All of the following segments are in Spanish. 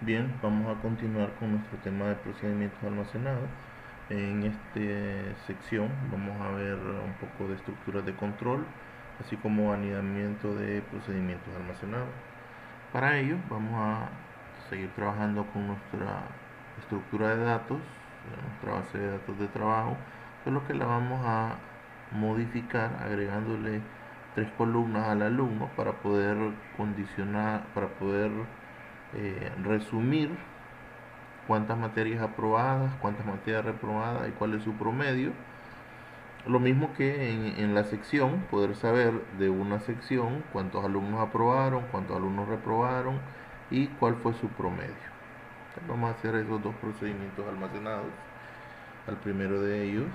Bien, vamos a continuar con nuestro tema de procedimientos almacenados. En esta sección vamos a ver un poco de estructuras de control, así como anidamiento de procedimientos almacenados. Para ello vamos a seguir trabajando con nuestra estructura de datos, nuestra base de datos de trabajo, solo que la vamos a modificar agregándole 3 columnas al alumno para poder condicionar, para poder resumir cuántas materias aprobadas, cuántas materias reprobadas y cuál es su promedio. Lo mismo que en la sección, poder saber de una sección cuántos alumnos aprobaron, cuántos alumnos reprobaron y cuál fue su promedio. Entonces vamos a hacer esos dos procedimientos almacenados. Al primero de ellos,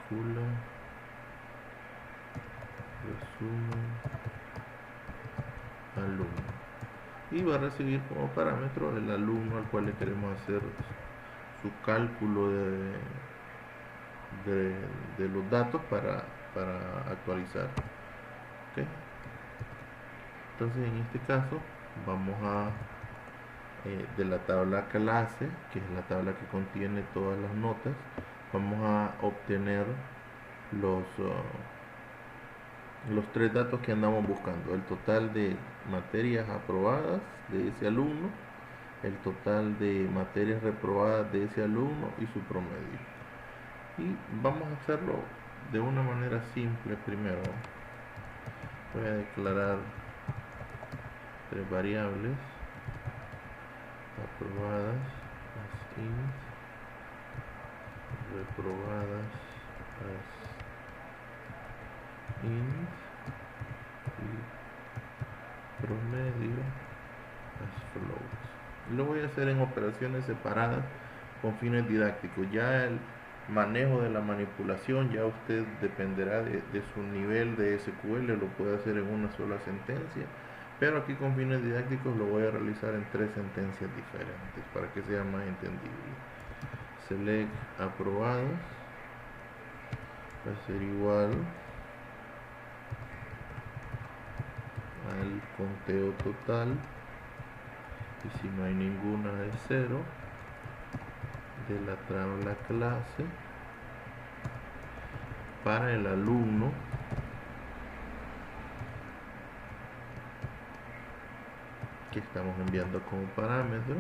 calcula, resumen, alumno. Y va a recibir como parámetro el alumno al cual le queremos hacer su cálculo de los datos para actualizar. ¿Okay? Entonces en este caso vamos a de la tabla clase, que es la tabla que contiene todas las notas, vamos a obtener los 3 datos que andamos buscando: el total de materias aprobadas de ese alumno, el total de materias reprobadas de ese alumno y su promedio. Y vamos a hacerlo de una manera simple. Primero voy a declarar 3 variables: aprobadas, as int, reprobadas, as int, y promedio, as float. Lo voy a hacer en operaciones separadas con fines didácticos. Ya el manejo de la manipulación ya usted dependerá de su nivel de SQL, lo puede hacer en una sola sentencia, pero aquí con fines didácticos lo voy a realizar en 3 sentencias diferentes para que sea más entendible. Select aprobados va a ser igual al conteo total, y si no hay ninguna de 0, de la tabla clase para el alumno que estamos enviando como parámetro,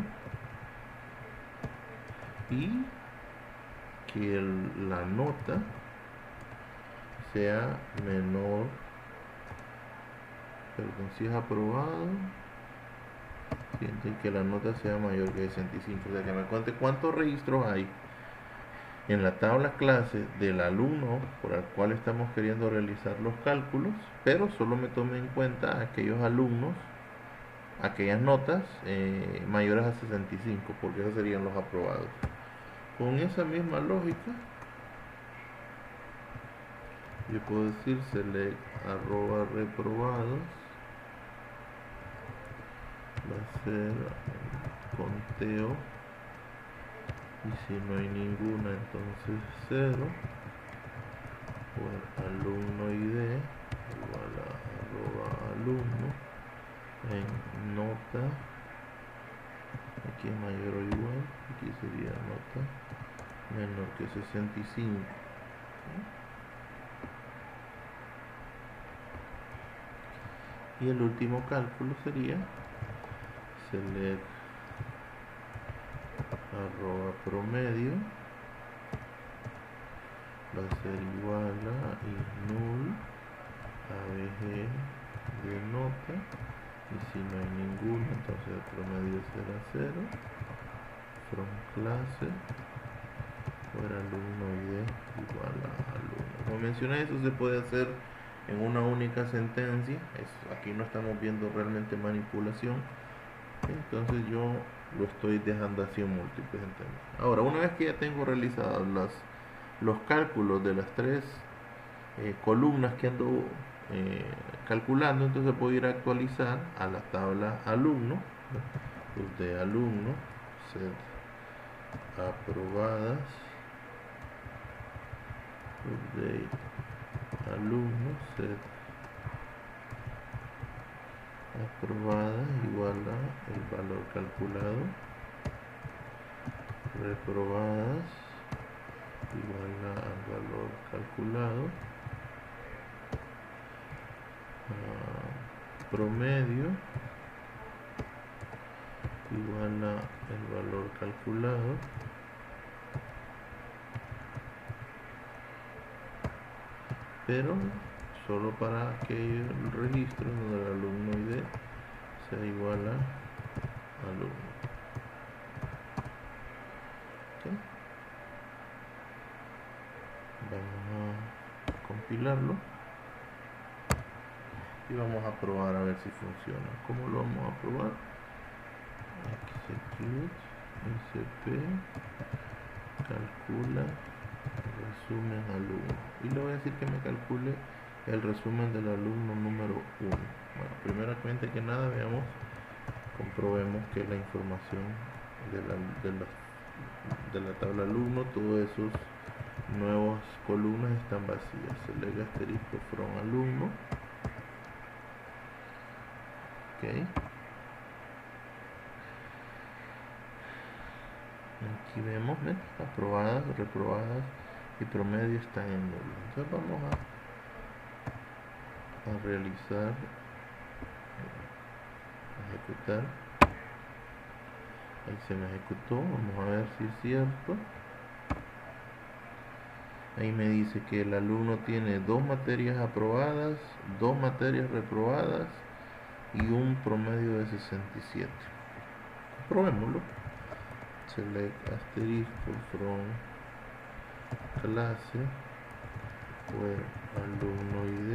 y que la nota sea menor, perdón, si es aprobado, sienten que la nota sea mayor que 65. O sea, que me cuente cuántos registros hay en la tabla clase del alumno por el cual estamos queriendo realizar los cálculos, pero solo me tome en cuenta aquellos alumnos, aquellas notas mayores a 65, porque esos serían los aprobados. Con esa misma lógica, yo puedo decir select arroba reprobados va a ser conteo, y si no hay ninguna entonces 0, por alumno id igual a arroba alumno en nota, aquí es mayor o igual, aquí sería nota menor que 65. Y el último cálculo sería select arroba promedio va a ser igual a null abg de nota, y si no hay ninguna entonces el promedio será 0, from clase por alumno id igual a alumno. Como mencioné, eso se puede hacer en una única sentencia. Aquí no estamos viendo realmente manipulación, entonces yo lo estoy dejando así en múltiples sentencias. Ahora, una vez que ya tengo realizados los cálculos de las 3 columnas que ando calculando, entonces puedo ir a actualizar a la tabla alumno. Pues de alumno set aprobadas update alumno set aprobada igual a el valor calculado, reprobadas igual al valor calculado, promedio igual a el valor calculado, pero solo para aquel registro donde el alumno ID sea igual a alumno. ¿Okay? Vamos a compilarlo y vamos a probar a ver si funciona. ¿Cómo lo vamos a probar? Execute sp calcula resumen alumno, y le voy a decir que me calcule el resumen del alumno número 1. Bueno, primeramente que nada comprobemos que la información de la tabla alumno, todos esos nuevas columnas están vacías. Select asterisco from alumno. Ok. Aquí vemos, ¿ven? Aprobadas, reprobadas y promedio están en nulo. Entonces vamos a realizar, ejecutar. Ahí se me ejecutó, vamos a ver si es cierto. Ahí me dice que el alumno tiene 2 materias aprobadas, 2 materias reprobadas y un promedio de 67. Probémoslo. Select asterisco from clase where alumno ID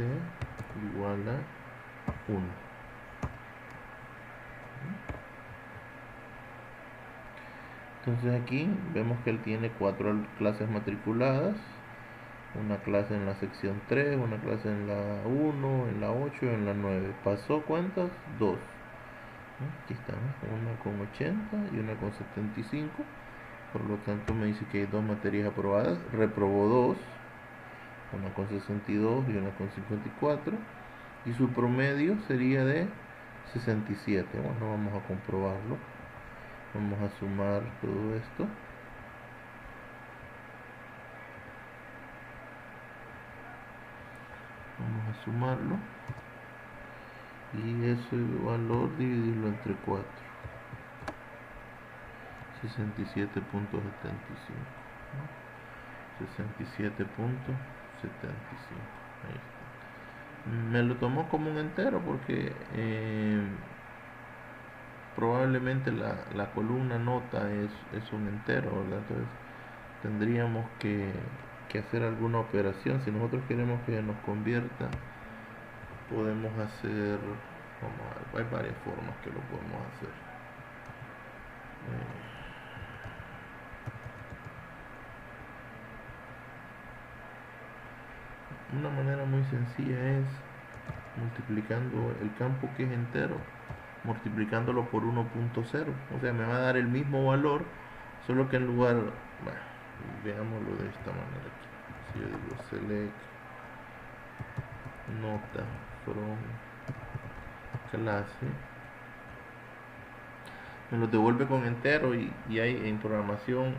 igual a 1. Entonces aquí vemos que él tiene 4 clases matriculadas, una clase en la sección 3, una clase en la 1, en la 8 y en la 9. ¿Pasó cuántas? 2. Aquí están, una con 80 y una con 75. Por lo tanto me dice que hay 2 materias aprobadas. Reprobó 2, una con 62 y una con 54, y su promedio sería de 67. Bueno, vamos a comprobarlo. Vamos a sumar todo esto. Vamos a sumarlo, y ese valor dividirlo entre 4. 67.75. 67.75. Ahí está. Me lo tomó como un entero porque probablemente la columna nota es un entero, ¿verdad? Entonces tendríamos que hacer alguna operación. Si nosotros queremos que nos convierta, podemos hacer, hay varias formas que lo podemos hacer. Una manera muy sencilla es multiplicando el campo que es entero, multiplicándolo por 1.0. O sea, me va a dar el mismo valor, solo que en lugar, bueno, veámoslo de esta manera aquí. Si yo digo select nota from clase, me lo devuelve con entero, y hay en programación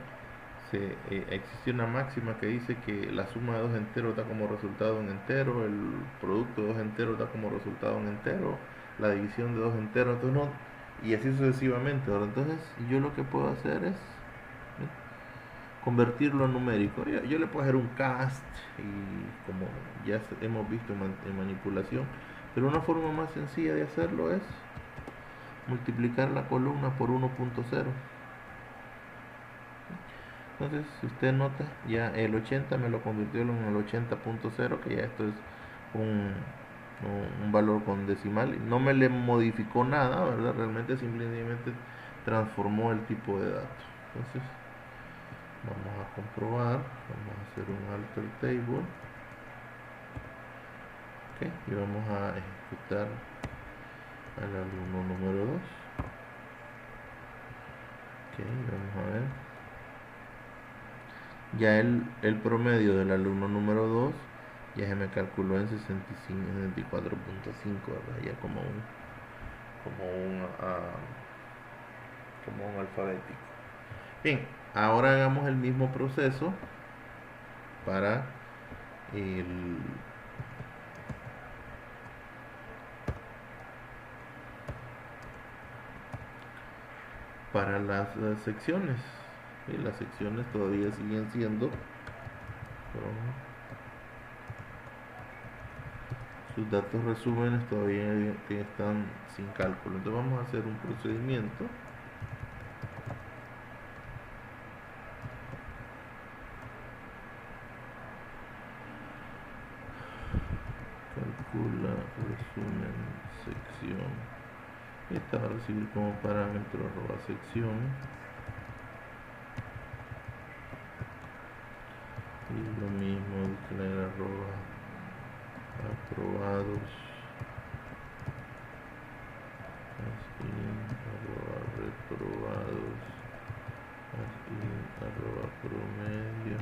existe una máxima que dice que la suma de 2 enteros da como resultado un entero, el producto de 2 enteros da como resultado un entero, la división de 2 enteros, entonces no, y así sucesivamente. Ahora, entonces yo lo que puedo hacer es convertirlo a numérico. Yo le puedo hacer un cast, y como ya hemos visto en manipulación, pero una forma más sencilla de hacerlo es multiplicar la columna por 1.0. Entonces, si usted nota, ya el 80 me lo convirtió en el 80.0, que ya esto es un valor con decimal. No me le modificó nada, ¿verdad? Realmente simplemente transformó el tipo de datos. Entonces, vamos a comprobar, vamos a hacer un alter table. Okay, y vamos a ejecutar al alumno número 2. Ok, vamos a ver. Ya el promedio del alumno número 2 ya se me calculó en 65, 64.5, ¿verdad? Ya como un, ah, como un alfabético. Bien, ahora hagamos el mismo proceso para el, para las secciones. Y las secciones todavía siguen siendo, pero sus datos resúmenes todavía están sin cálculo. Entonces vamos a hacer un procedimiento. Calcula resumen sección. Esta va a recibir como parámetro arroba sección. Y lo mismo declarar arroba aprobados. Así, arroba reprobados. Así, arroba promedio.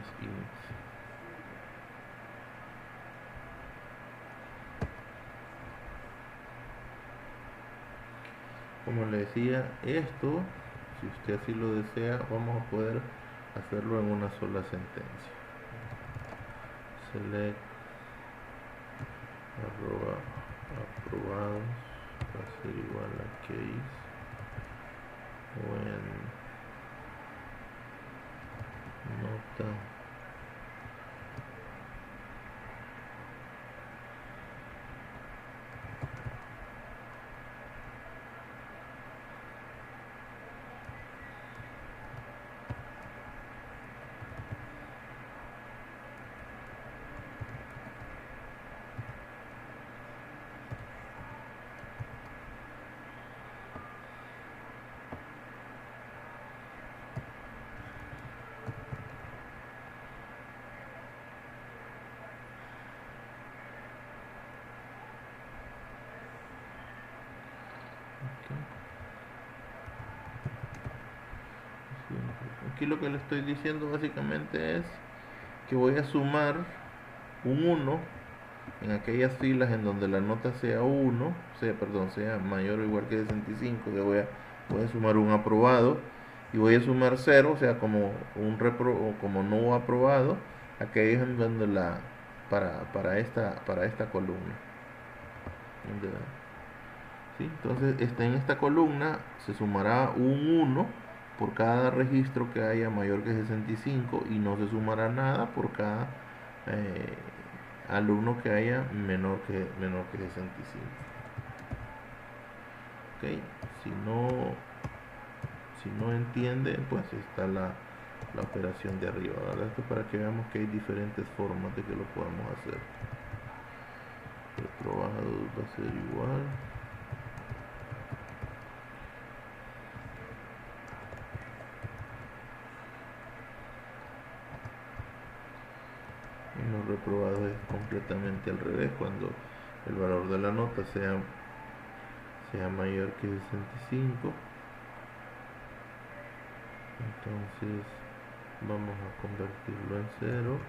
Así. Como le decía, esto, si usted así lo desea, vamos a poder hacerlo en una sola sentencia. Select arroba aprobados va a ser igual a case when nota aquí lo que le estoy diciendo básicamente es que voy a sumar un 1 en aquellas filas en donde la nota sea 1, sea mayor o igual que 65, que voy a sumar un aprobado y voy a sumar 0, o sea, como un o como no aprobado, aquellos en donde para esta columna. ¿Sí? Entonces, en esta columna se sumará un 1 por cada registro que haya mayor que 65 y no se sumará nada por cada eh, alumno que haya menor que 65. ¿Okay? Si no entiende, pues está la operación de arriba, ¿verdad? Esto para que veamos que hay diferentes formas de que lo podamos hacer. Reprobado va a ser igual. En los reprobados es completamente al revés, cuando el valor de la nota sea mayor que 65, entonces vamos a convertirlo en 0,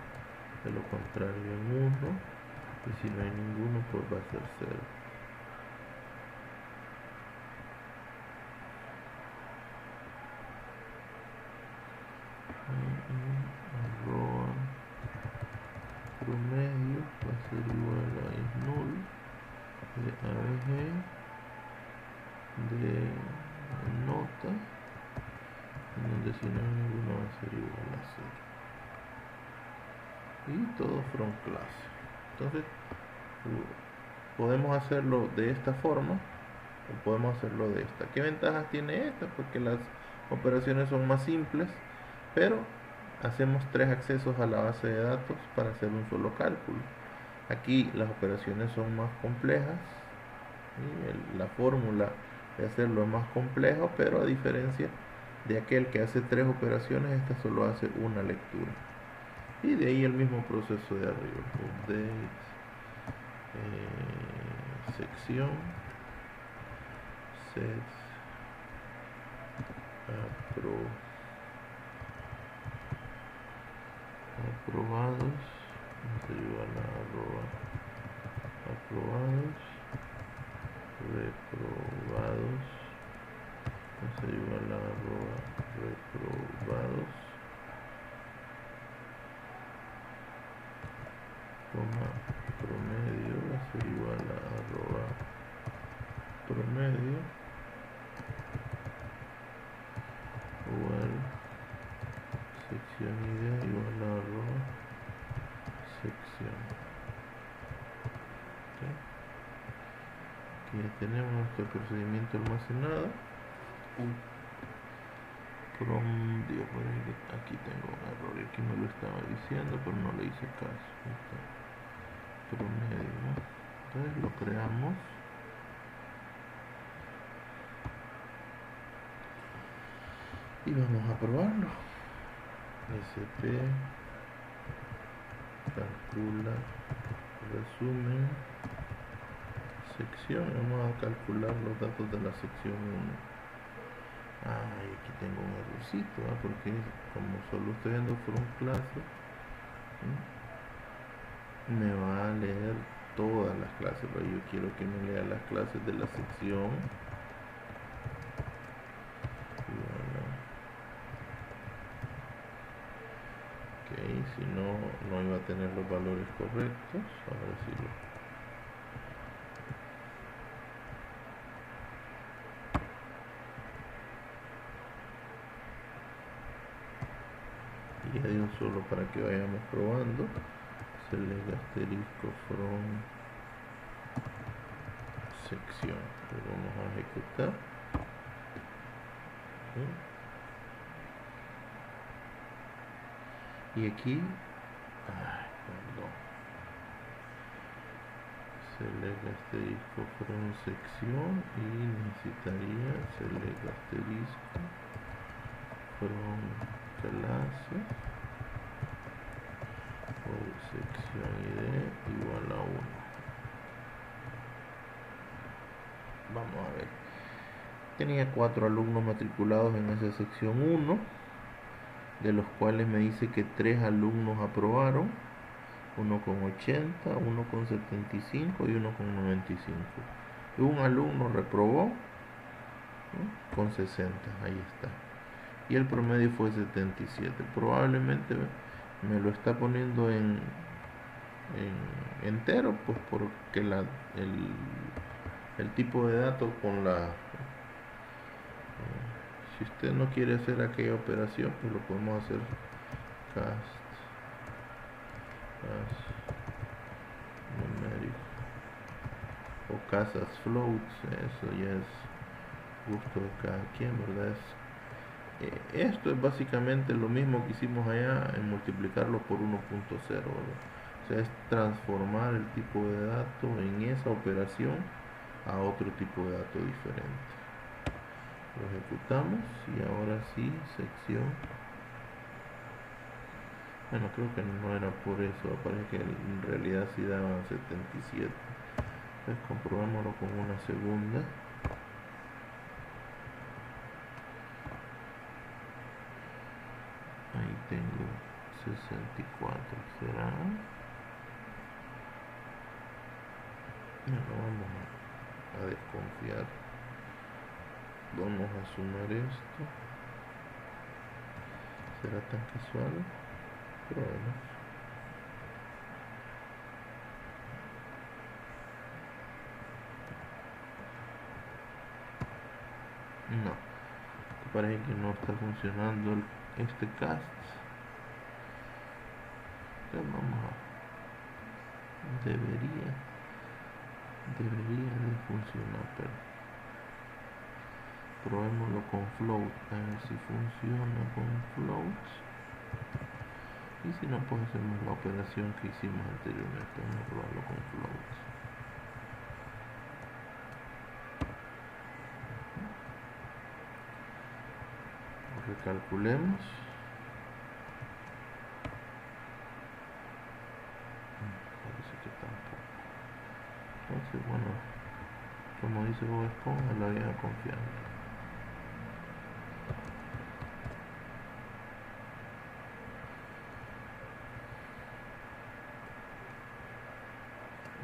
de lo contrario en 1, y si no hay ninguno pues va a ser 0. Arroba promedio va a ser igual a null de ABG de nota, donde si no hay ninguno va a ser igual a 0. Y todo from class. Entonces podemos hacerlo de esta forma o podemos hacerlo de esta. ¿Qué ventajas tiene esta? Porque las operaciones son más simples, pero hacemos 3 accesos a la base de datos para hacer un solo cálculo. Aquí las operaciones son más complejas y la fórmula de hacerlo es más complejo, pero a diferencia de aquel que hace 3 operaciones, esta solo hace una lectura. Y de ahí el mismo proceso de arriba. Update, sección, set, apro, reprobados, vamos a igual a arroba aprobados, reprobados, vamos a igual a arroba reprobados, coma promedio va a ser igual a arroba promedio igual sección idea igual a arroba sección. ¿Okay? Aquí ya tenemos nuestro procedimiento almacenado. Digo, por ahí, aquí tengo un error y aquí me lo estaba diciendo, pero no le hice caso. Promedio, ¿no? Entonces lo creamos. Y vamos a probarlo. SP calcula resumen sección. Vamos a calcular los datos de la sección 1. Y aquí tengo un errorcito, porque como solo estoy viendo from clase, me va a leer todas las clases, pero yo quiero que me lea las clases de la sección. Ok, si no, no iba a tener los valores correctos. Ahora sí lo. Y de un solo para que vayamos probando. Select asterisco from sección. Lo vamos a ejecutar. Y aquí, perdón. Select asterisco from sección y necesitaría select asterisco from clase o sección id igual a 1. Vamos a ver. Tenía 4 alumnos matriculados en esa sección 1, de los cuales me dice que 3 alumnos aprobaron, uno con 80, uno con 75 y uno con 95. Y un alumno reprobó, ¿no?, con 60, ahí está. Y el promedio fue 77. Probablemente me lo está poniendo en entero, pues porque el tipo de datos con la... si usted no quiere hacer aquella operación, pues lo podemos hacer cast numeric o cast as floats. Eso ya es gusto de cada quien, ¿verdad? Esto es básicamente lo mismo que hicimos allá en multiplicarlo por 1.0, o sea, es transformar el tipo de dato en esa operación a otro tipo de dato diferente. Lo ejecutamos y ahora sí, sección. Bueno, creo que no era por eso, parece que en realidad sí daban 77. Entonces comprobémoslo con una segunda. Ahí tengo 64, ¿será? No, vamos a desconfiar. Vamos a sumar esto. ¿Será tan casual? Probemos. No, parece que no está funcionando este cast. Entonces vamos a... debería de funcionar, pero probémoslo con float, a ver si funciona con float. Y si no, pues hacemos la operación que hicimos anteriormente. Vamos a probarlo con float. Recalculemos. Parece que tampoco. Entonces, bueno, como dice Bob Esponja, la vieja confianza.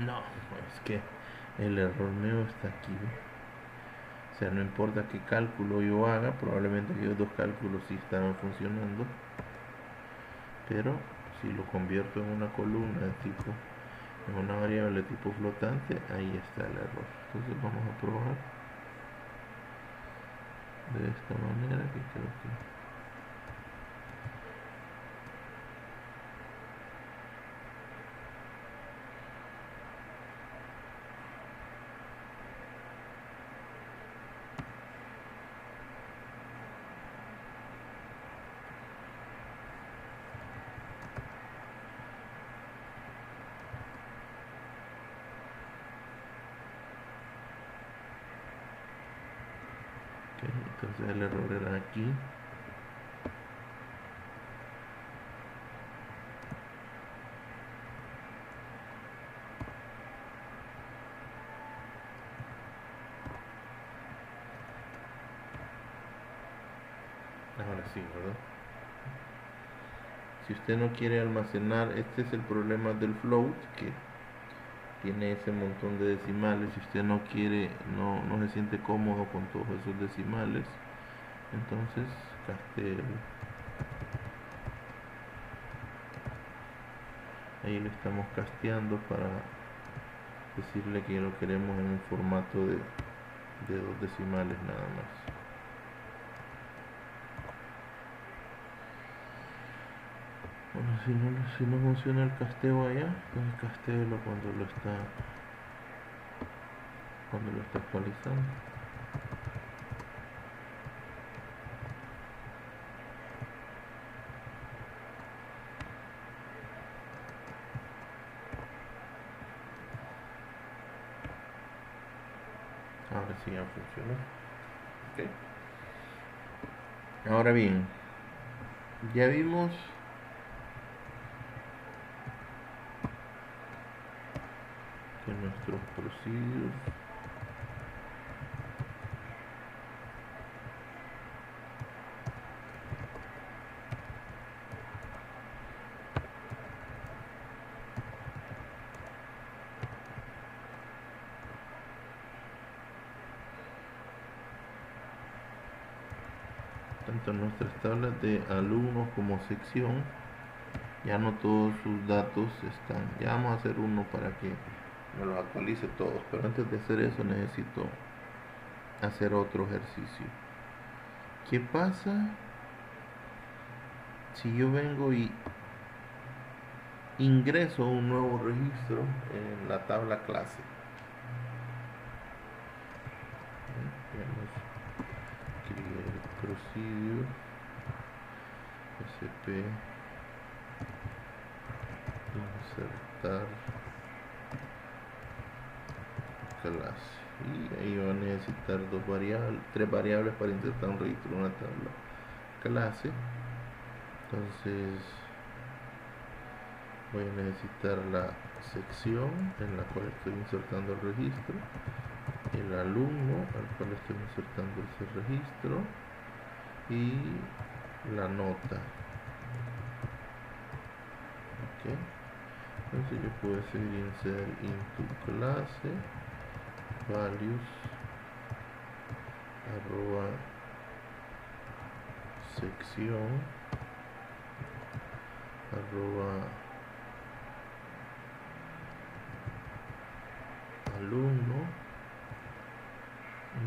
No, es que el error mío está aquí, ¿ve? O sea, no importa qué cálculo yo haga, probablemente aquellos dos cálculos sí estaban funcionando, pero si lo convierto en una columna de tipo, en una variable de tipo flotante, ahí está el error. Entonces vamos a probar de esta manera que creo que... Ok, entonces el error era aquí. Ahora sí, ¿verdad? Si usted no quiere almacenar, este es el problema del float, que tiene ese montón de decimales. Si usted no quiere, no se siente cómodo con todos esos decimales, entonces caste ahí le estamos casteando para decirle que lo queremos en un formato de dos decimales nada más. Bueno, si no funciona el casteo allá, entonces castéelo cuando lo está actualizando. Ahora sí ya funcionó. Okay. Ahora bien, ya vimos que nuestros procedures tanto nuestras tablas de alumnos como sección, ya no todos sus datos están. Ya vamos a hacer uno para que me los actualice todos, pero antes de hacer eso necesito hacer otro ejercicio. ¿Qué pasa si yo vengo y ingreso un nuevo registro en la tabla clase? Create procedure sp insertar clase, y ahí va a necesitar tres variables para insertar un registro en una tabla clase. Entonces voy a necesitar la sección en la cual estoy insertando el registro, el alumno al cual estoy insertando ese registro y la nota. Okay. Entonces yo puedo decir insert into clase values arroba sección arroba alumno y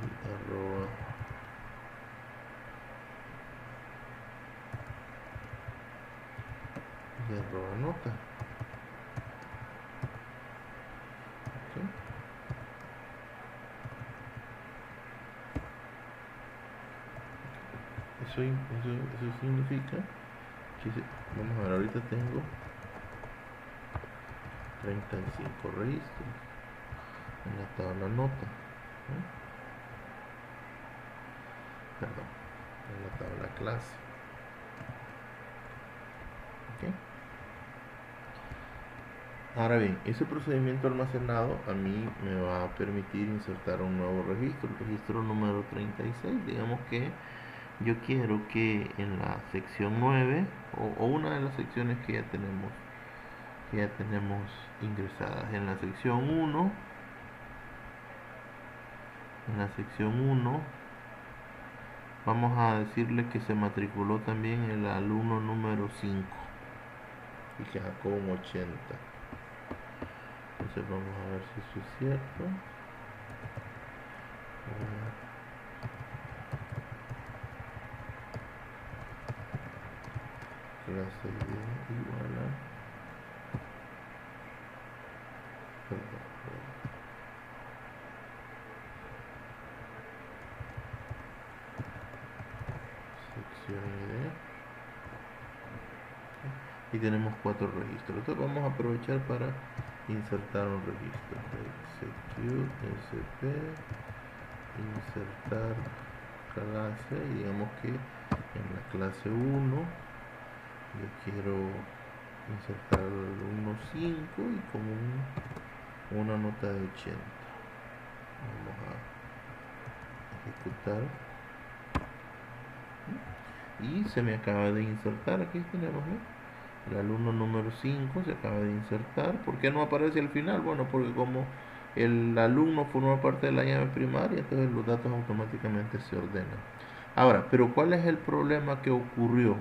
arroba nota. Okay. Eso significa que vamos a ver, ahorita tengo 35 registros en la tabla nota, ¿no? Perdón, en la tabla clase. Okay. Ahora bien, ese procedimiento almacenado a mí me va a permitir insertar un nuevo registro, el registro número 36. Digamos que yo quiero que en la sección 9 o una de las secciones que ya tenemos que ya tenemos ingresadas. En la sección 1, vamos a decirle que se matriculó también el alumno número 5 y que sacó un 80. Entonces vamos a ver si eso es cierto. Clase ID igual a sección ID y tenemos 4 registros. Entonces vamos a aprovechar para insertar un registro. Execute SP, insertar clase, y digamos que en la clase 1 yo quiero insertar al alumno 5 y con una nota de 80. Vamos a ejecutar y se me acaba de insertar. Aquí tenemos, el alumno número 5 se acaba de insertar. ¿Por qué no aparece al final? Bueno, porque como el alumno forma parte de la llave primaria, entonces los datos automáticamente se ordenan. Ahora, pero ¿cuál es el problema que ocurrió?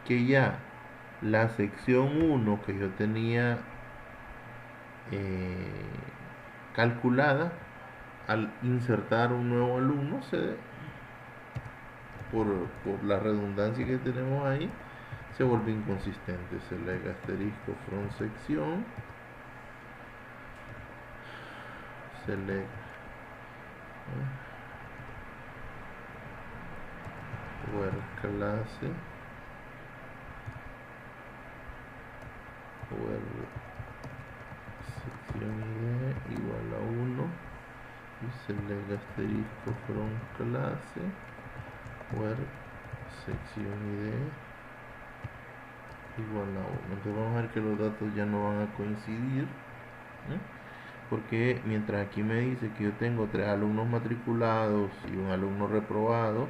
Que ya la sección 1 que yo tenía calculada, al insertar un nuevo alumno, por la redundancia que tenemos ahí, se vuelve inconsistente. Select asterisco from sección, select where clase where sección ID igual a 1 y select asterisco from clase where sección ID igual a 1. Entonces vamos a ver que los datos ya no van a coincidir, porque mientras aquí me dice que yo tengo 3 alumnos matriculados y un alumno reprobado,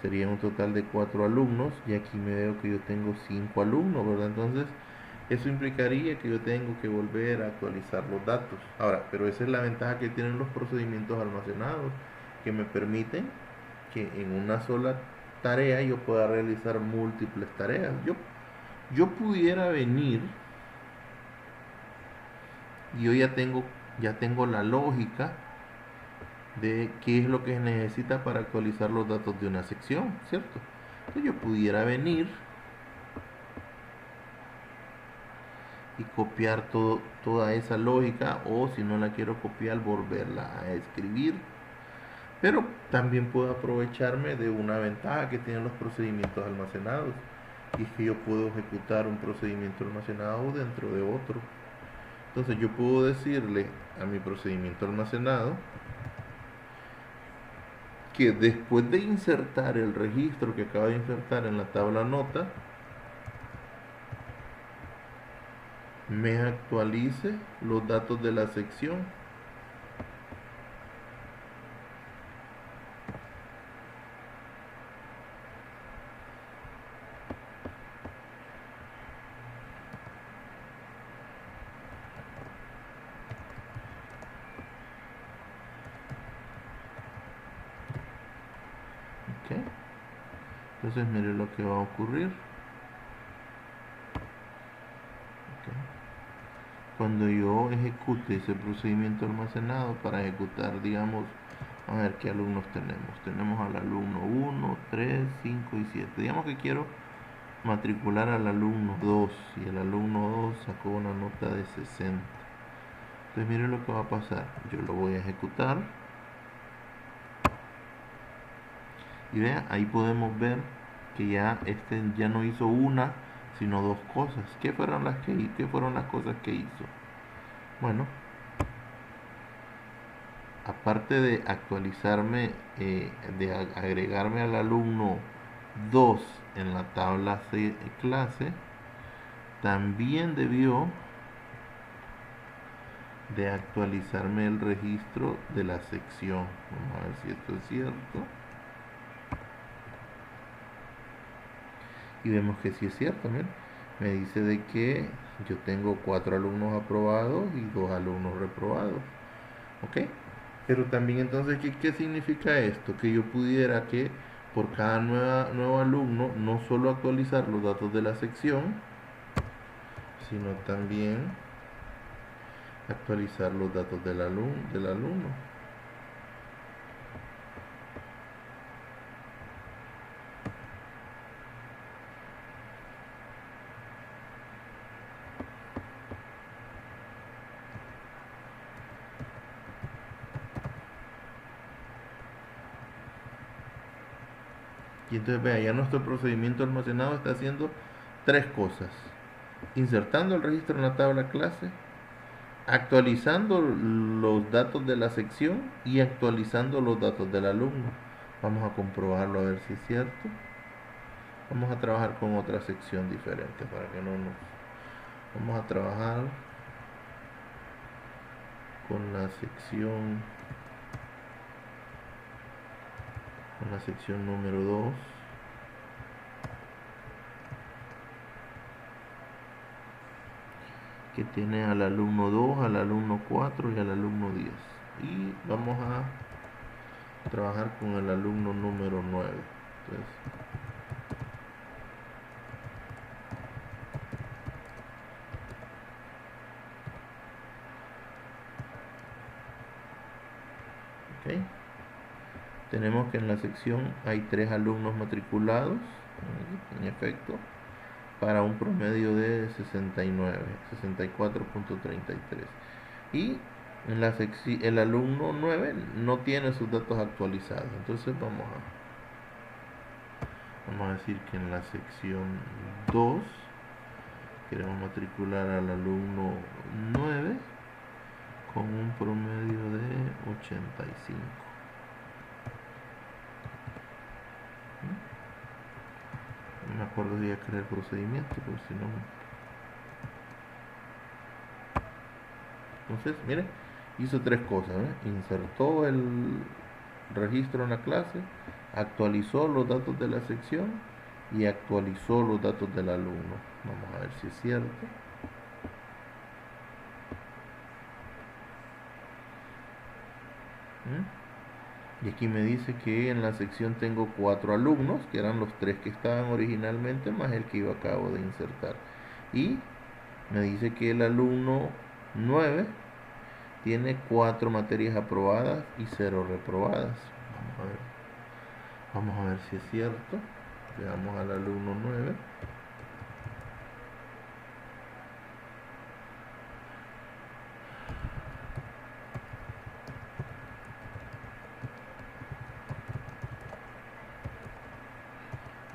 sería un total de 4 alumnos, y aquí me veo que yo tengo 5 alumnos, ¿verdad? Entonces eso implicaría que yo tengo que volver a actualizar los datos. Ahora, pero esa es la ventaja que tienen los procedimientos almacenados, que me permiten que en una sola tarea yo pueda realizar múltiples tareas. Yo pudiera venir, y yo ya tengo la lógica de qué es lo que se necesita para actualizar los datos de una sección, ¿cierto? Entonces yo pudiera venir y copiar toda esa lógica, o si no la quiero copiar, volverla a escribir. Pero también puedo aprovecharme de una ventaja que tienen los procedimientos almacenados, y es que yo puedo ejecutar un procedimiento almacenado dentro de otro. Entonces yo puedo decirle a mi procedimiento almacenado que después de insertar el registro que acaba de insertar en la tabla nota, me actualice los datos de la sección. Okay. Entonces mire lo que va a ocurrir. Okay. Cuando yo ejecute ese procedimiento almacenado para ejecutar, digamos, a ver qué alumnos tenemos. Tenemos al alumno 1, 3, 5 y 7. Digamos que quiero matricular al alumno 2 y el alumno 2 sacó una nota de 60. Entonces miren lo que va a pasar. Yo lo voy a ejecutar y vean, ahí podemos ver que ya ya no hizo una sino 2 cosas. ¿Qué fueron las cosas que hizo? Bueno, aparte de actualizarme, de agregarme al alumno 2 en la tabla clase, también debió de actualizarme el registro de la sección. Vamos a ver si esto es cierto. Y vemos que sí es cierto, miren. me dice de que yo tengo 4 alumnos aprobados y 2 alumnos reprobados. ¿Ok? Pero también entonces, ¿qué significa esto? Que yo pudiera que por cada nuevo alumno no solo actualizar los datos de la sección, sino también actualizar los datos del alumno. Y entonces vea, ya nuestro procedimiento almacenado está haciendo tres cosas: insertando el registro en la tabla clase, actualizando los datos de la sección y actualizando los datos del alumno. Vamos a comprobarlo a ver si es cierto. Vamos a trabajar con otra sección diferente para que no nos... Vamos a trabajar con la sección número 2, que tiene al alumno 2, al alumno 4 y al alumno 10. Y vamos a trabajar con el alumno número 9. Entonces, ¿ok? Tenemos que en la sección hay 3 alumnos matriculados, en efecto, para un promedio de 69, 64.33. Y en el alumno 9 no tiene sus datos actualizados. Entonces vamos a decir que en la sección 2 queremos matricular al alumno 9 con un promedio de 85. No me acuerdo si ya creé el procedimiento, pero si no... Entonces, miren, hizo tres cosas, ¿eh? Insertó el registro en la clase, actualizó los datos de la sección y actualizó los datos del alumno. Vamos a ver si es cierto. Y aquí me dice que en la sección tengo 4 alumnos, que eran los 3 que estaban originalmente, más el que yo acabo de insertar. Y me dice que el alumno 9 tiene 4 materias aprobadas y 0 reprobadas. Vamos a ver si es cierto. Veamos al alumno 9.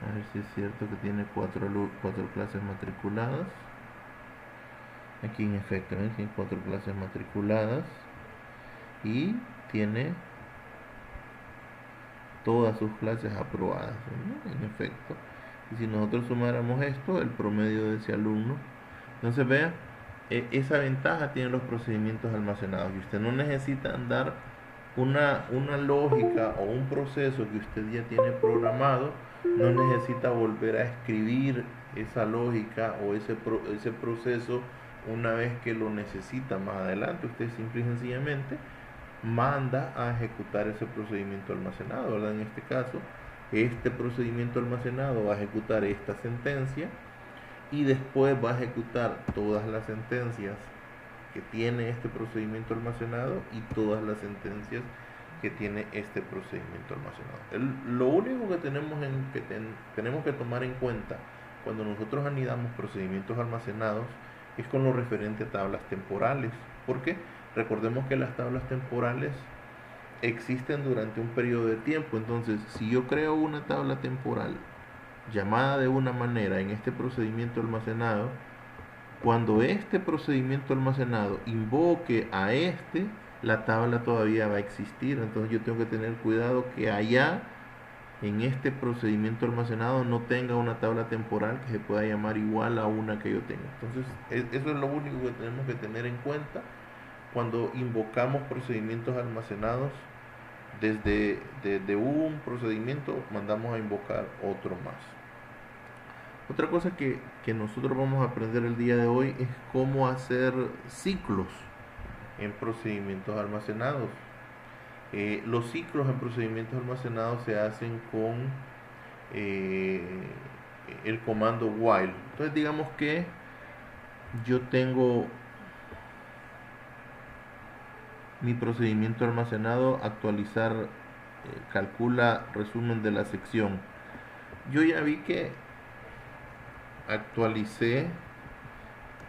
A ver si es cierto que tiene 4 clases matriculadas. Aquí en efecto, tiene 4 clases matriculadas y tiene todas sus clases aprobadas, ¿no? En efecto. Y si nosotros sumáramos esto, el promedio de ese alumno, entonces vea, esa ventaja tienen los procedimientos almacenados, y usted no necesita andar una lógica o un proceso que usted ya tiene programado, no necesita volver a escribir esa lógica o ese proceso una vez que lo necesita más adelante. Usted simple y sencillamente manda a ejecutar ese procedimiento almacenado, ¿verdad? En este caso, este procedimiento almacenado va a ejecutar esta sentencia y después va a ejecutar todas las sentencias que tiene este procedimiento almacenado y todas las sentencias que tiene este procedimiento almacenado. Lo único que tenemos que tomar en cuenta cuando nosotros anidamos procedimientos almacenados es con lo referente a tablas temporales. ¿Por qué? Recordemos que las tablas temporales existen durante un periodo de tiempo. Entonces, si yo creo una tabla temporal llamada de una manera en este procedimiento almacenado, cuando este procedimiento almacenado invoque a la tabla todavía va a existir. Entonces yo tengo que tener cuidado que allá en este procedimiento almacenado no tenga una tabla temporal que se pueda llamar igual a una que yo tengo. Entonces eso es lo único que tenemos que tener en cuenta cuando invocamos procedimientos almacenados. Desde un procedimiento mandamos a invocar otro más. Otra cosa que nosotros vamos a aprender el día de hoy es cómo hacer ciclos en procedimientos almacenados. Los ciclos en procedimientos almacenados se hacen con eh, el comando while. Entonces digamos que yo tengo mi procedimiento almacenado, actualizar, calcula resumen de la sección. Yo ya vi que actualicé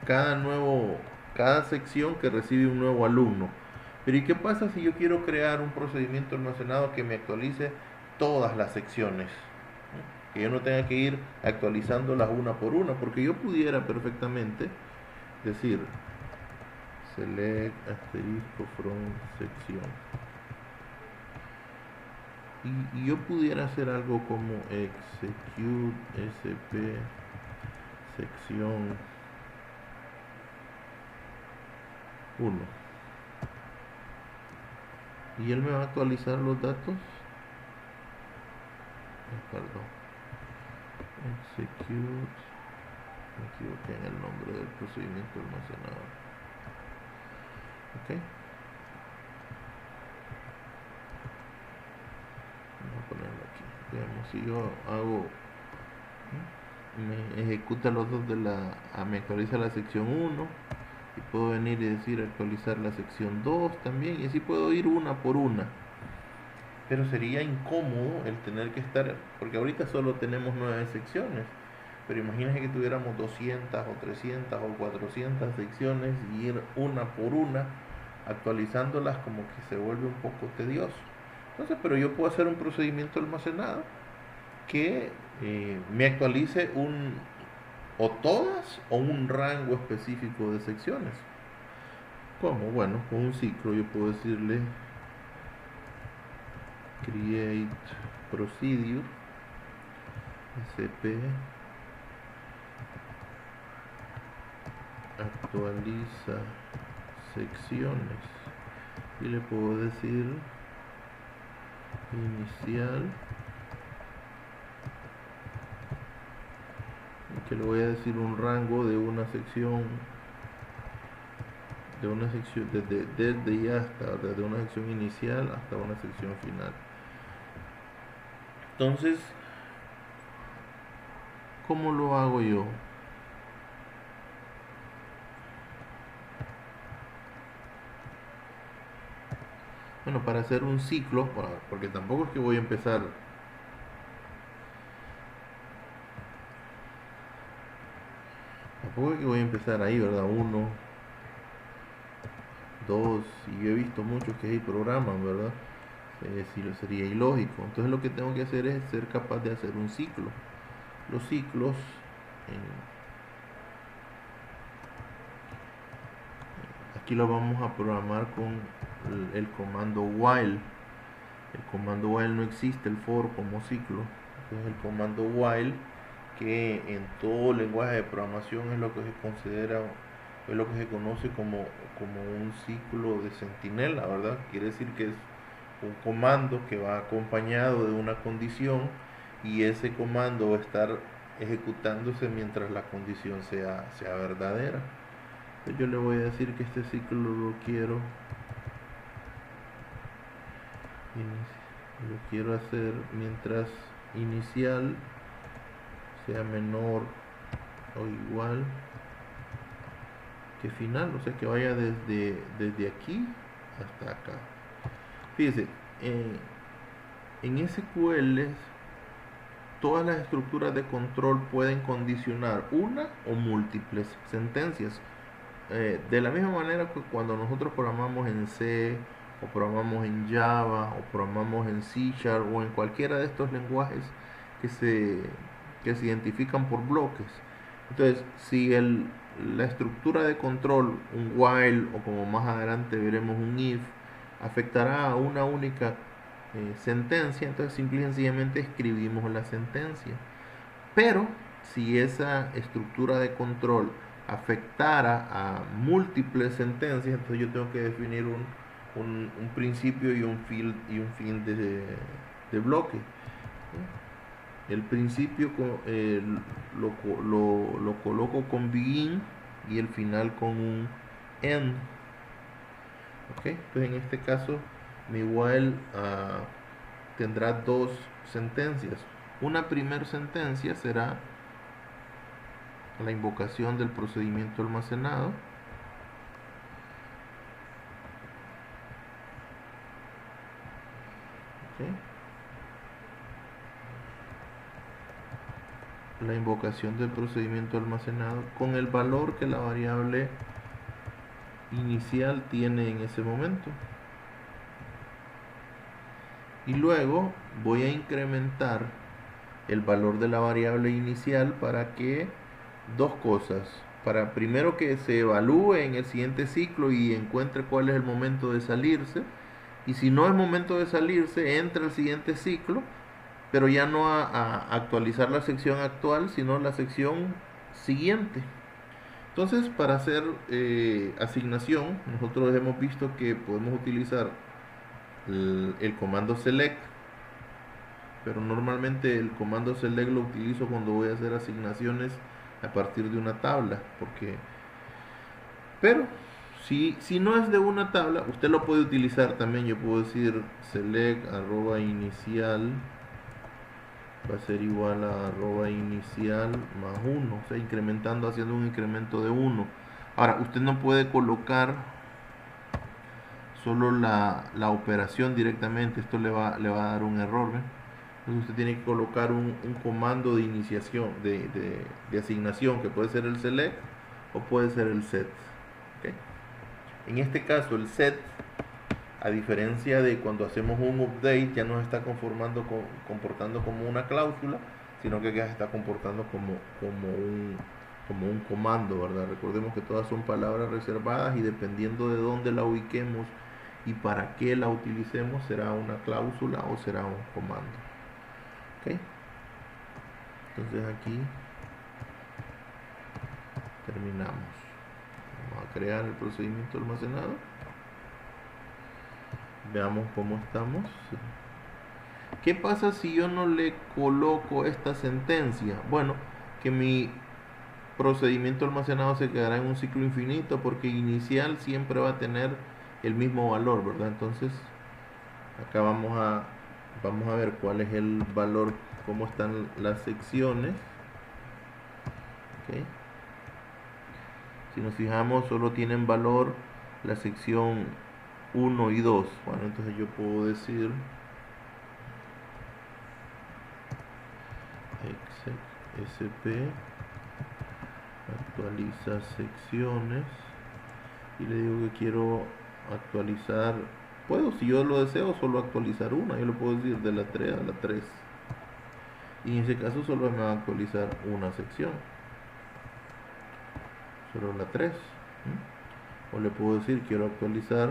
cada sección que recibe un nuevo alumno. Pero ¿y qué pasa si yo quiero crear un procedimiento almacenado que me actualice todas las secciones? Que yo no tenga que ir actualizándolas una por una, porque yo pudiera perfectamente decir select asterisco from sección y yo pudiera hacer algo como execute sp sección 1 y él me va a actualizar los datos. Perdón, execute, me equivoqué en el nombre del procedimiento almacenado. Ok, vamos a ponerlo aquí. Veamos si yo hago, me ejecuta los dos me actualiza la sección 1 y puedo venir y decir actualizar la sección 2 también, y así puedo ir una por una. Pero sería incómodo el tener que estar, porque ahorita solo tenemos 9 secciones, pero imagínense que tuviéramos 200 o 300 o 400 secciones y ir una por una actualizándolas, como que se vuelve un poco tedioso. Entonces, pero yo puedo hacer un procedimiento almacenado que me actualice o todas o un rango específico de secciones. ¿Cómo? Bueno, con un ciclo yo puedo decirle create procedure sp actualiza secciones y le puedo decir inicial, y que le voy a decir un rango de una sección desde ya hasta desde una sección inicial hasta una sección final. Entonces, ¿cómo lo hago yo? Bueno, para hacer un ciclo, porque tampoco es que voy a empezar ahí, ¿verdad? 1, 2, y yo he visto muchos que ahí programan, ¿verdad? Si lo sería ilógico. Entonces lo que tengo que hacer es ser capaz de hacer un ciclo. Los ciclos aquí lo vamos a programar con el comando while. El comando while no existe el for como ciclo. Entonces el comando while, que en todo lenguaje de programación es lo que se considera, es lo que se conoce como un ciclo de centinela, ¿verdad? Quiere decir que es un comando que va acompañado de una condición y ese comando va a estar ejecutándose mientras la condición sea verdadera. Entonces yo le voy a decir que este ciclo lo quiero hacer mientras inicial sea menor o igual que final, o sea que vaya desde aquí hasta acá. Fíjense, en SQL todas las estructuras de control pueden condicionar una o múltiples sentencias. De la misma manera que cuando nosotros programamos en C, o programamos en Java, o programamos en C# o en cualquiera de estos lenguajes que se identifican por bloques. Entonces, si la estructura de control, un while o como más adelante veremos un if, afectará a una única sentencia, entonces simple y sencillamente escribimos la sentencia. Pero si esa estructura de control afectara a múltiples sentencias, entonces yo tengo que definir un principio y un fin de bloque. el principio lo coloco con begin y el final con un end. Ok, pues en este caso mi while tendrá dos sentencias. Una primera sentencia será la invocación del procedimiento almacenado. Okay. La invocación del procedimiento almacenado con el valor que la variable inicial tiene en ese momento. Y luego voy a incrementar el valor de la variable inicial para que dos cosas. Para primero que se evalúe en el siguiente ciclo y encuentre cuál es el momento de salirse. Y si no es momento de salirse, entra al siguiente ciclo, pero ya no a actualizar la sección actual, sino la sección siguiente. Entonces, para hacer asignación, nosotros hemos visto que podemos utilizar el comando select, pero normalmente el comando select lo utilizo cuando voy a hacer asignaciones a partir de una tabla, pero si no es de una tabla, usted lo puede utilizar también. Yo puedo decir select arroba inicial va a ser igual a arroba inicial más 1, o sea, incrementando, haciendo un incremento de 1. Ahora, usted no puede colocar solo la operación directamente, esto le va a dar un error, ¿ven? Entonces usted tiene que colocar un comando de iniciación, de asignación, que puede ser el select o puede ser el set. ¿Okay? En este caso el set, a diferencia de cuando hacemos un update, ya no se está comportando como una cláusula, sino que ya se está comportando como un comando, ¿verdad? Recordemos que todas son palabras reservadas y dependiendo de dónde la ubiquemos y para qué la utilicemos, será una cláusula o será un comando. ¿Ok? Entonces aquí terminamos. Vamos a crear el procedimiento almacenado. Veamos cómo estamos. ¿Qué pasa si yo no le coloco esta sentencia? Bueno, que mi procedimiento almacenado se quedará en un ciclo infinito porque inicial siempre va a tener el mismo valor, ¿verdad? Entonces, acá vamos a ver cuál es el valor, cómo están las secciones. ¿Okay? Si nos fijamos, solo tienen valor la sección 1 y 2. Bueno, entonces yo puedo decir sp actualiza secciones y le digo que quiero actualizar. Puedo, si yo lo deseo, solo actualizar una. Yo lo puedo decir de la 3 a la 3 y en ese caso solo me va a actualizar una sección, solo la 3. O le puedo decir quiero actualizar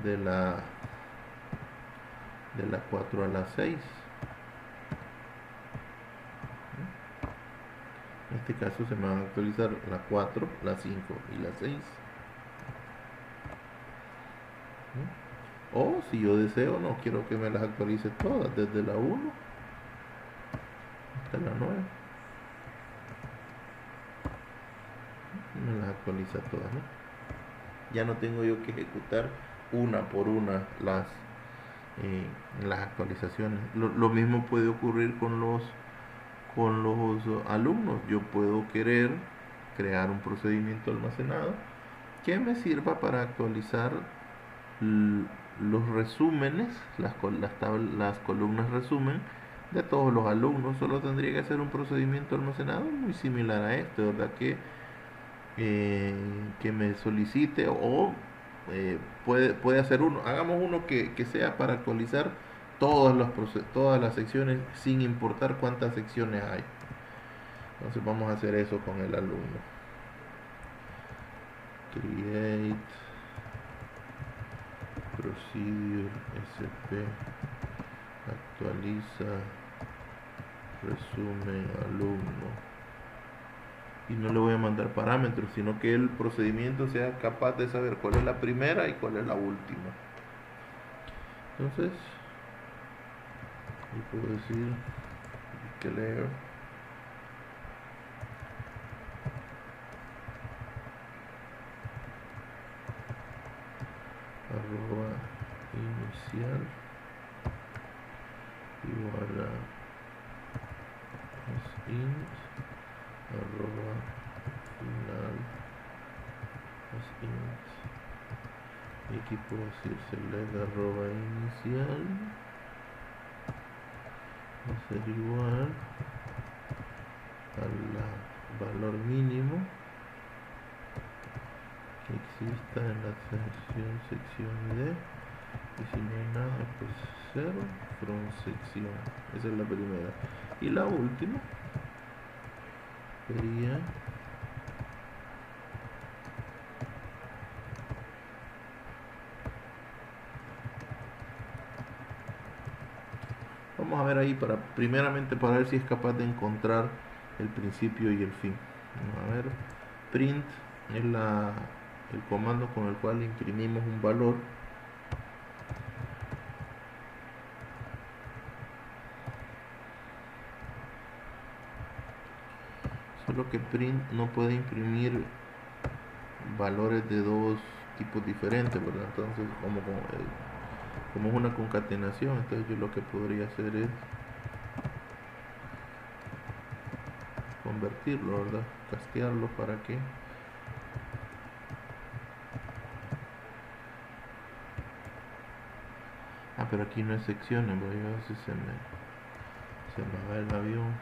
de la 4 a la 6. En este caso se me van a actualizar la 4, la 5 y la 6. O si yo deseo, no quiero que me las actualice todas, desde la 1 hasta la 9. Me las actualiza todas, ¿no? Ya no tengo yo que ejecutar una por una las actualizaciones. Lo mismo puede ocurrir con los alumnos. Yo puedo querer crear un procedimiento almacenado que me sirva para actualizar los resúmenes, las columnas resumen de todos los alumnos. Solo tendría que hacer un procedimiento almacenado muy similar a este, ¿verdad? Que me solicite o puede hacer uno. Hagamos uno que sea para actualizar todas las secciones sin importar cuántas secciones hay. Entonces vamos a hacer eso con el alumno. Create procedure sp actualiza resumen alumno. Y no le voy a mandar parámetros, sino que el procedimiento sea capaz de saber cuál es la primera y cuál es la última. Entonces, yo puedo decir que leer. Arroba inicial igual a int arroba final int, y aquí puedo decir select arroba inicial va a ser igual al valor mínimo que exista en la sección ID, y si no hay nada pues 0 from sección. Esa es la primera, y la última sería vamos a ver ahí primeramente para ver si es capaz de encontrar el principio y el fin. Vamos a ver, print es el comando con el cual imprimimos un valor. Solo que print no puede imprimir valores de dos tipos diferentes, ¿verdad? Entonces como es una concatenación, entonces yo lo que podría hacer es convertirlo, ¿verdad? Castearlo para que pero aquí no hay secciones, pero a veces se me va el avión.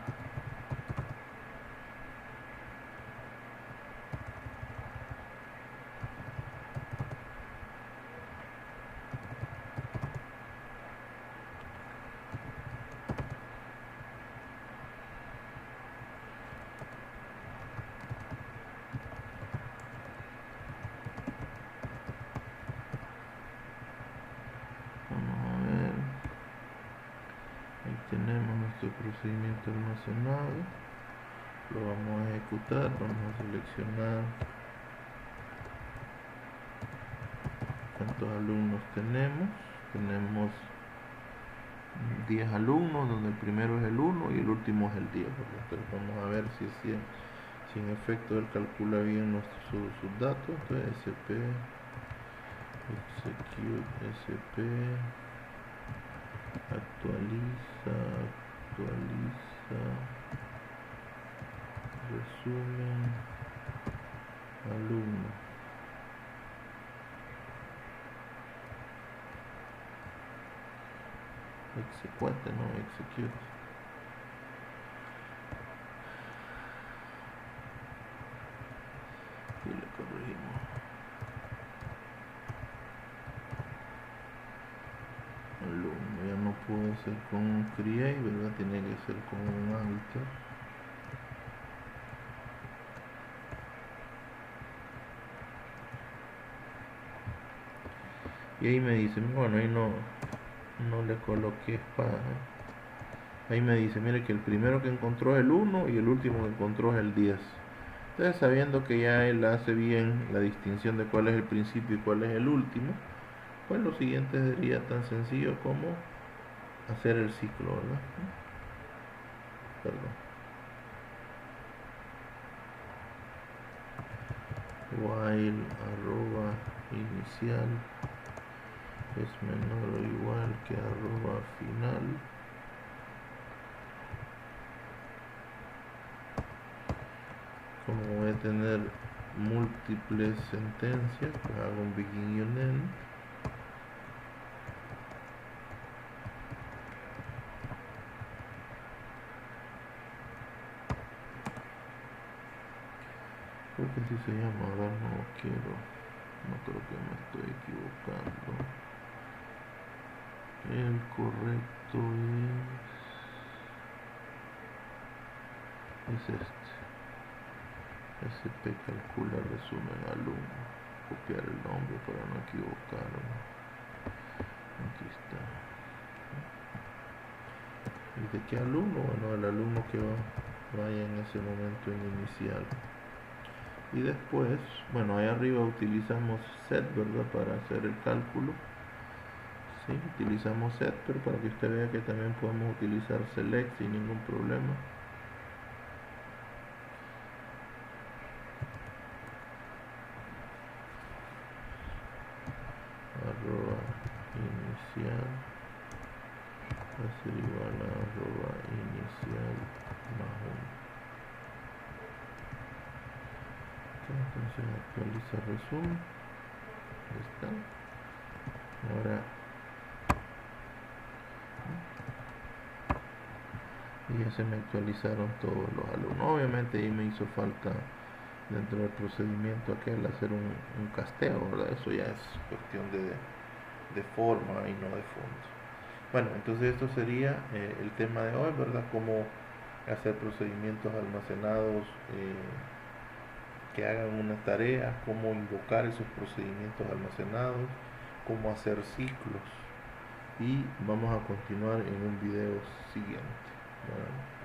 Tenemos nuestro procedimiento almacenado, lo vamos a ejecutar, vamos a seleccionar cuántos alumnos tenemos 10 alumnos, donde el primero es el 1 y el último es el 10. Entonces vamos a ver si en efecto él calcula bien sus datos. Entonces sp execute sp actualiza resumen alumno. Execute, no execute. Y le corregimos. Alumno, ya no puede ser con un create, ¿verdad? Tiene que ser con un alter. Y ahí me dice, bueno, ahí no le coloqué espada. Ahí me dice, mire que el primero que encontró es el 1 y el último que encontró es el 10. Entonces, sabiendo que ya él hace bien la distinción de cuál es el principio y cuál es el último, pues lo siguiente sería tan sencillo como hacer el ciclo, ¿verdad? Perdón. While arroba inicial es menor o igual que arroba final. Como voy a tener múltiples sentencias, pues hago un begin y un end. Creo que así se llama, ahora no creo que me estoy equivocando. El correcto es este. SP calcula resumen alumno. Copiar el nombre para no equivocarme. Aquí está. ¿Y de qué alumno? Bueno, el alumno que vaya en ese momento en inicial. Y después, bueno, ahí arriba utilizamos set, ¿verdad? Para hacer el cálculo. ¿sí? Utilizamos set, pero para que usted vea que también podemos utilizar select sin ningún problema. Arroba inicial va a ser igual a arroba inicial más 1. Entonces actualiza resumen. Ahí está. Ahora y ya se me actualizaron todos los alumnos. Obviamente ahí me hizo falta dentro del procedimiento aquel hacer un casteo, ¿verdad? Eso ya es cuestión de forma y no de fondo. Bueno, entonces esto sería el tema de hoy, ¿verdad? Cómo hacer procedimientos almacenados que hagan una tarea, cómo invocar esos procedimientos almacenados, cómo hacer ciclos. Y vamos a continuar en un video siguiente, ¿verdad?